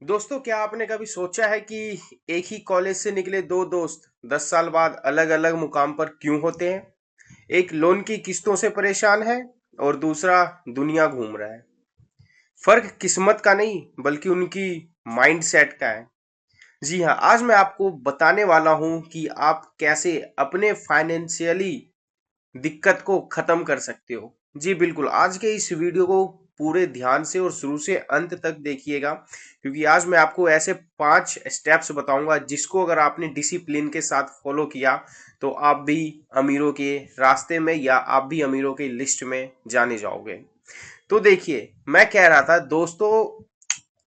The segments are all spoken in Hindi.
दोस्तों, क्या आपने कभी सोचा है कि एक ही कॉलेज से निकले दो दोस्त 10 साल बाद अलग अलग मुकाम पर क्यों होते हैं? एक लोन की किस्तों से परेशान है और दूसरा दुनिया घूम रहा है। फर्क किस्मत का नहीं बल्कि उनकी माइंड सेट का है। जी हाँ, आज मैं आपको बताने वाला हूँ कि आप कैसे अपने फाइनेंशियली दिक्कत को खत्म कर सकते हो। जी बिल्कुल, आज के इस वीडियो को पूरे ध्यान से और शुरू से अंत तक देखिएगा, क्योंकि आज मैं आपको ऐसे 5 स्टेप्स बताऊंगा जिसको अगर आपने डिसिप्लिन के साथ फॉलो किया तो आप भी अमीरों के रास्ते में या आप भी अमीरों की लिस्ट में जाने जाओगे। तो देखिए, मैं कह रहा था दोस्तों,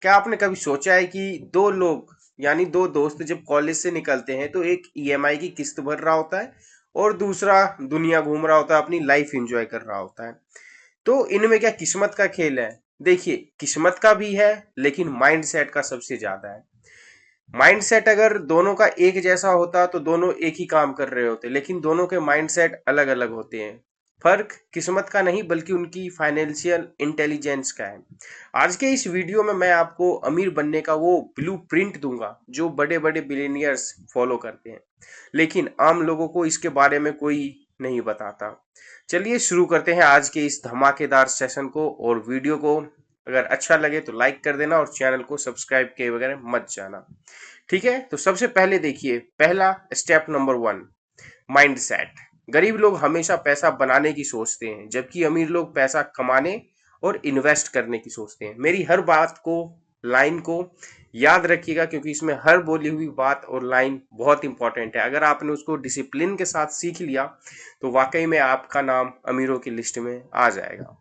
क्या आपने कभी सोचा है कि दो लोग यानी दो दोस्त जब कॉलेज से निकलते हैं तो एक ईएमआई की किस्त भर रहा होता है और दूसरा दुनिया घूम रहा होता है, अपनी लाइफ एंजॉय कर रहा होता है। तो इनमें क्या किस्मत का खेल है? देखिए, किस्मत का भी है लेकिन माइंड सेट का सबसे ज्यादा है। माइंड सेट अगर दोनों का एक जैसा होता तो दोनों एक ही काम कर रहे होते, लेकिन दोनों के माइंड सेट अलग अलग होते हैं। फर्क किस्मत का नहीं बल्कि उनकी फाइनेंशियल इंटेलिजेंस का है। आज के इस वीडियो में मैं आपको अमीर बनने का वो ब्लू प्रिंट दूंगा जो बड़े बड़े बिलियनियर्स फॉलो करते हैं, लेकिन आम लोगों को इसके बारे में कोई नहीं बताता। चलिए शुरू करते हैं आज के इस धमाकेदार सेशन को, और वीडियो को अगर अच्छा लगे तो लाइक कर देना और चैनल को सब्सक्राइब किए बगैर मत जाना। ठीक है, तो सबसे पहले देखिए, पहला स्टेप नंबर 1, माइंड सेट। गरीब लोग हमेशा पैसा बनाने की सोचते हैं जबकि अमीर लोग पैसा कमाने और इन्वेस्ट करने की सोचते हैं। मेरी हर बात को, लाइन को याद रखिएगा, क्योंकि इसमें हर बोली हुई बात और लाइन बहुत इंपॉर्टेंट है। अगर आपने उसको डिसिप्लिन के साथ सीख लिया तो वाकई में आपका नाम अमीरों की लिस्ट में आ जाएगा।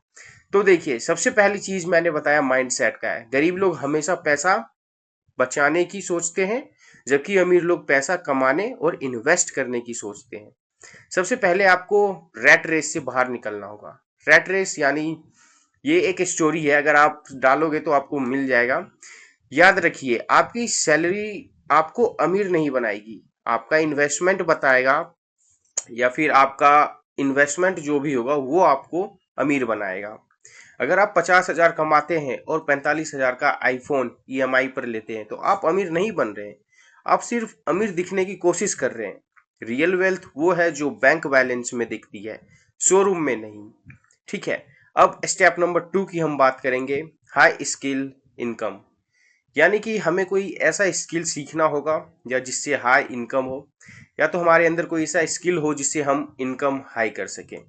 तो देखिए, सबसे पहली चीज मैंने बताया माइंड सेट का है। गरीब लोग हमेशा पैसा बचाने की सोचते हैं जबकि अमीर लोग पैसा कमाने और इन्वेस्ट करने की सोचते हैं। सबसे पहले आपको रैट रेस से बाहर निकलना होगा। रैट रेस यानी ये एक स्टोरी है, अगर आप डालोगे तो आपको मिल जाएगा। याद रखिए, आपकी सैलरी आपको अमीर नहीं बनाएगी, आपका इन्वेस्टमेंट बताएगा, या फिर आपका इन्वेस्टमेंट जो भी होगा वो आपको अमीर बनाएगा। अगर आप 50,000 कमाते हैं और 45,000 का आईफोन ईएमआई पर लेते हैं तो आप अमीर नहीं बन रहे हैं, आप सिर्फ अमीर दिखने की कोशिश कर रहे हैं। रियल वेल्थ वो है जो बैंक बैलेंस में दिखती है, शोरूम में नहीं। ठीक है, अब स्टेप नंबर 2 की हम बात करेंगे, हाई स्किल इनकम। यानी कि हमें कोई ऐसा स्किल सीखना होगा या जिससे हाई इनकम हो, या तो हमारे अंदर कोई ऐसा स्किल हो जिससे हम इनकम हाई कर सकें।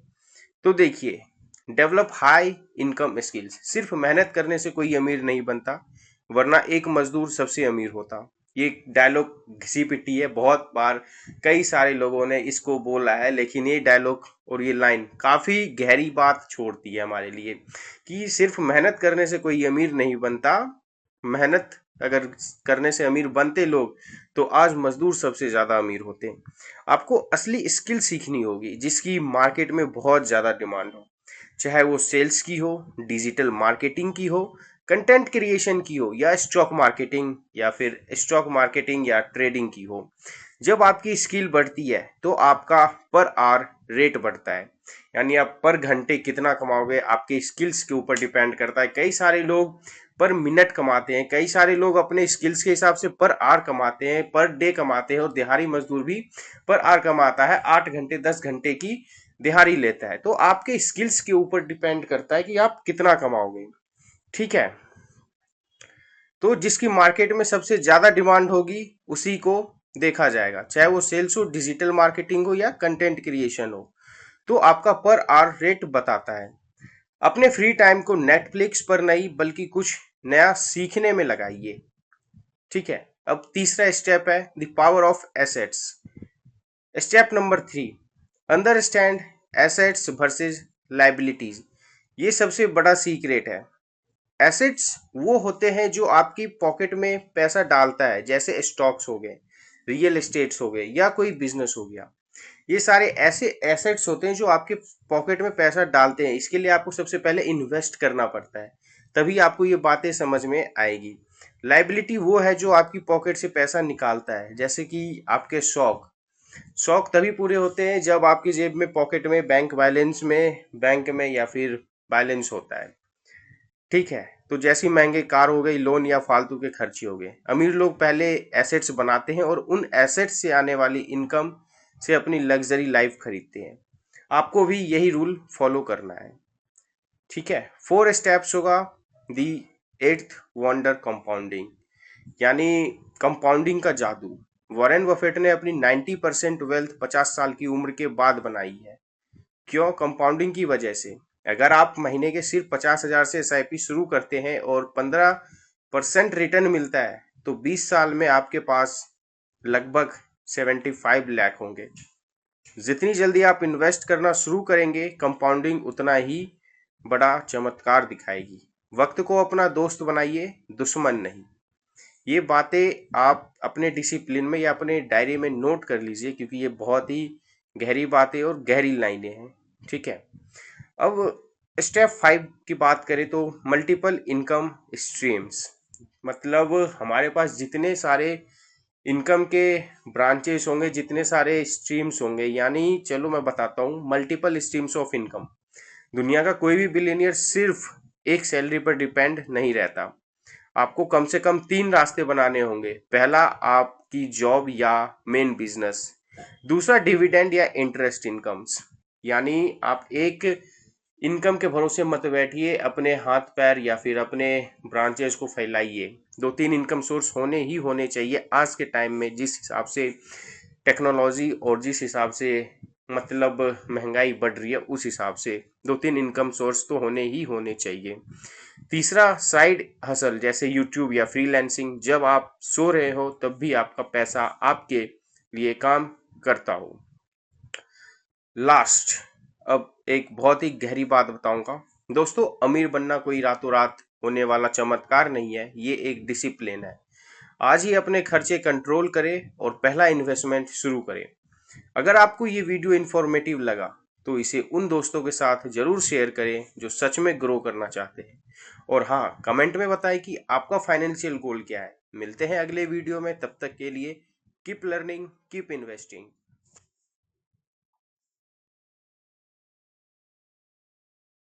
तो देखिए, डेवलप हाई इनकम स्किल्स। सिर्फ मेहनत करने से कोई अमीर नहीं बनता, वरना एक मजदूर सबसे अमीर होता। ये डायलॉग घिसी पिटी है, बहुत बार कई सारे लोगों ने इसको बोला है, लेकिन ये डायलॉग और ये लाइन काफी गहरी बात छोड़ती है हमारे लिए कि सिर्फ मेहनत करने से कोई अमीर नहीं बनता। मेहनत अगर करने से अमीर बनते लोग तो आज मजदूर सबसे ज्यादा अमीर होते। आपको असली स्किल सीखनी होगी जिसकी मार्केट में बहुत ज्यादा डिमांड हो, चाहे वो सेल्स की हो, डिजिटल मार्केटिंग की हो, कंटेंट क्रिएशन की हो, या स्टॉक मार्केटिंग या ट्रेडिंग की हो। जब आपकी स्किल बढ़ती है तो आपका पर आवर रेट बढ़ता है, यानी आप पर घंटे कितना कमाओगे आपके स्किल्स के ऊपर डिपेंड करता है। कई सारे लोग पर मिनट कमाते हैं, कई सारे लोग अपने स्किल्स के हिसाब से पर आवर कमाते हैं, पर डे कमाते हैं, और दिहाड़ी मजदूर भी पर आवर कमाता है, 8 घंटे 10 घंटे की दिहाड़ी लेता है। तो आपके स्किल्स के ऊपर डिपेंड करता है कि आप कितना कमाओगे। ठीक है, तो जिसकी मार्केट में सबसे ज्यादा डिमांड होगी उसी को देखा जाएगा, चाहे वो सेल्स हो, डिजिटल मार्केटिंग हो, या कंटेंट क्रिएशन हो। तो आपका पर आवर रेट बताता है। अपने फ्री टाइम को नेटफ्लिक्स पर नहीं बल्कि कुछ नया सीखने में लगाइए। ठीक है, अब तीसरा स्टेप है the power of assets. Step number 3, understand assets versus liabilities. ये सबसे बड़ा सीक्रेट है। एसेट्स वो होते हैं जो आपकी पॉकेट में पैसा डालता है, जैसे स्टॉक्स हो गए, रियल एस्टेट्स हो गए, या कोई बिजनेस हो गया। ये सारे ऐसे एसेट्स होते हैं जो आपके पॉकेट में पैसा डालते हैं। इसके लिए आपको सबसे पहले इन्वेस्ट करना पड़ता है, तभी आपको ये बातें समझ में आएगी। लाइबिलिटी वो है जो आपकी पॉकेट से पैसा निकालता है, जैसे कि आपके शौक। शौक तभी पूरे होते हैं जब आपकी जेब में, पॉकेट में, बैंक बैलेंस में, बैंक में या फिर बैलेंस होता है। ठीक है, तो जैसी महंगे कार हो गई, लोन या फालतू के खर्चे हो गए। अमीर लोग पहले एसेट्स बनाते हैं और उन एसेट्स से आने वाली इनकम से अपनी लग्जरी लाइफ खरीदते हैं। आपको भी यही रूल फॉलो करना है, ठीक है। 4 स्टेप्स होगा दी 8th वंडर कंपाउंडिंग, यानी कंपाउंडिंग का जादू। वॉरेन बफेट ने अपनी 90% वेल्थ 50 साल की उम्र के बाद बनाई है। क्यों? कंपाउंडिंग की वजह से। अगर आप महीने के सिर्फ 50,000 से एसआईपी शुरू करते हैं और 15% रिटर्न मिलता है, तो 20 साल में आपके पास लगभग 75 लाख होंगे। जितनी जल्दी आप इन्वेस्ट करना शुरू करेंगे, कंपाउंडिंग उतना ही बड़ा चमत्कार दिखाएगी। वक्त को अपना दोस्त बनाइए, दुश्मन नहीं। ये बातें आप अपने डिसिप्लिन में या अपने डायरी में नोट कर लीजिए, क्योंकि ये बहुत ही गहरी बातें और गहरी लाइनें हैं, ठीक है। अब स्टेप 5 की बात करें तो मल्टीपल इनकम स्ट्रीम्स, मतलब हमारे पास जितने सारे इनकम के ब्रांचेस होंगे, जितने सारे स्ट्रीम्स होंगे, यानी चलो मैं बताता हूँ मल्टीपल स्ट्रीम्स ऑफ इनकम। दुनिया का कोई भी बिलियनियर सिर्फ एक सैलरी पर डिपेंड नहीं रहता। आपको कम से कम 3 रास्ते बनाने होंगे। पहला, आपकी जॉब या मेन बिजनेस। दूसरा, डिविडेंड या इंटरेस्ट इनकम्स, यानी आप एक इनकम के भरोसे मत बैठिए, अपने हाथ पैर या फिर अपने ब्रांचेस को फैलाइए। 2-3 इनकम सोर्स होने ही होने चाहिए आज के टाइम में, जिस हिसाब से टेक्नोलॉजी और जिस हिसाब से मतलब महंगाई बढ़ रही है, उस हिसाब से 2-3 इनकम सोर्स तो होने ही होने चाहिए। तीसरा, साइड हसल, जैसे यूट्यूब या फ्रीलांसिंग। जब आप सो रहे हो तब भी आपका पैसा आपके लिए काम करता हो। लास्ट, अब एक बहुत ही गहरी बात बताऊंगा दोस्तों। अमीर बनना कोई रातों रात होने वाला चमत्कार नहीं है, ये एक डिसिप्लिन है। आज ही अपने खर्चे कंट्रोल करें और पहला इन्वेस्टमेंट शुरू करें। अगर आपको ये वीडियो इन्फॉर्मेटिव लगा तो इसे उन दोस्तों के साथ जरूर शेयर करें जो सच में ग्रो करना चाहते हैं। और हाँ, कमेंट में बताएं कि आपका फाइनेंशियल गोल क्या है। मिलते हैं अगले वीडियो में, तब तक के लिए कीप लर्निंग, कीप इन्वेस्टिंग।